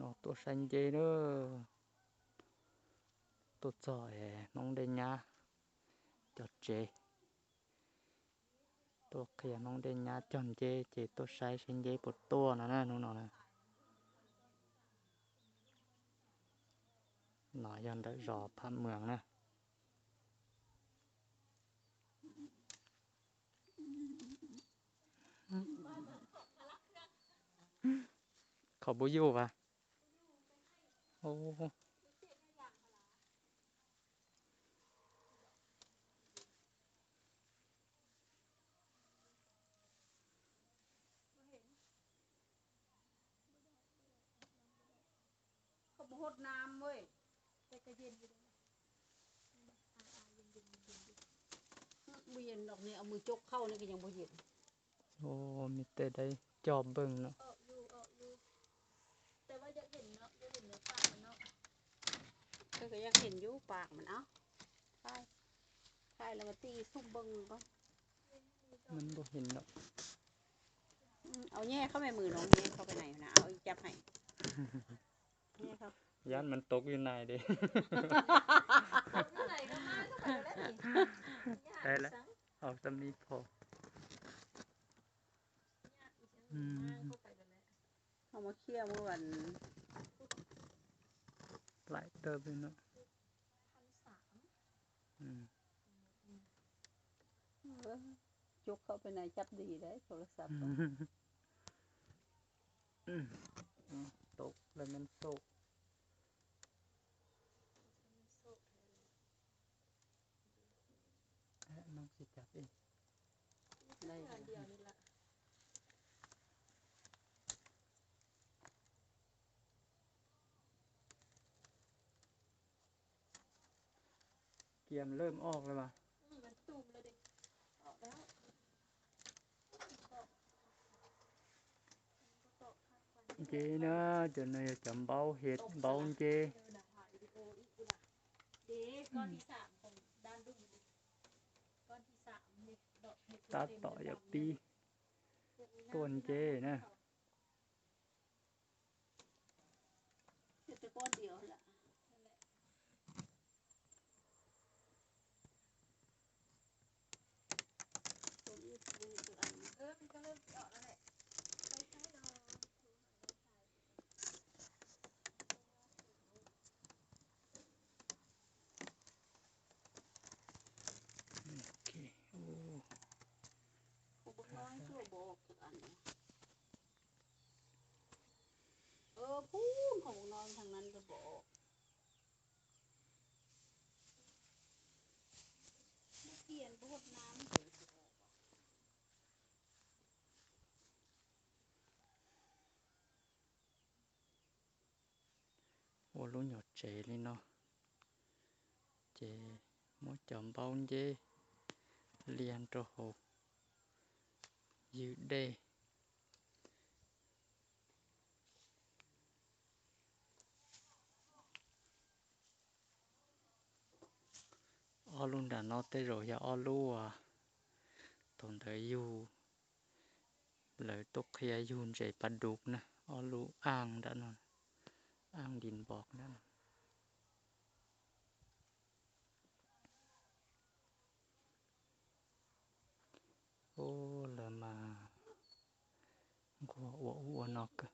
nó tôi xanh dê nữa tôi giỏi nông đen nhá chọt chê tôi kia nông đen nhá chọn chê chê tôi sai xanh dê một tua nó nè nó nè nó dần đã rò phan mường nèเขาบุยูป่ะโอ้เขาบ่หดน้ำเว้ยแต่ก็เย็นอยู่เลยบ่เย็นดอกนี่เอามือจกเข้านี่ก็ยังบ่เย็นโอ้มีแต่ได้จอบเบิ่งเนาะอยู่แต่ว่าอยากเห็นเนาะอยากเห็นเนื้อปลามันเนาะก็อยากเห็นอยู่ปากมันเอ้าใช่แล้วมาตีซุ่มเบิ่งก่อนมันบ่เห็นเนาะเอาแง่เข้าไปมือน้องแง่เข้าไปไหนนะเอาอีจับให้แง่เข้าย่านมันตกอยู่ในเด้ได้แล้วเอาจะมีพอเอามาเคี่ยวเมื่อวันหลายเติบเลยเนาะจกเข้าไปไหนจับดีได้โทรศัพท์ตกแล้วมันตกน้องสิจับเองได้เดียวนี่ละเกียมเริ่มออกแล้วป่ะมันตูมเลยเด็กออกแล้วเจนะจนnày chấm bao hết bao chê ก้อนที่3ของด้านดุ้งก้อนที่3นี่ดอกเห็ด ตัดต่อจากปีต้นเจนะเห็ดแต่ก้อนเดียวล่ะตัวนี้ตัวอันมันก็เริ่มออกแล้วแหละไปใช้รอโอเคโอ้บุกน้อยชั่วโบกทุกอันพูนของนอนทางนั้นก็บอกเปลี่ยนพวกน้ำโอ้รู้หยดเจเลยเนาะเจมดจอมbao chê liền cho hộp dự đề o luôn đã nó tới rồi ya o lu à tồn thời du lời tốt khi dùn chạy bắt đục nè o lu ang đã nó ang đình bọt đó ô là mà của nó cơ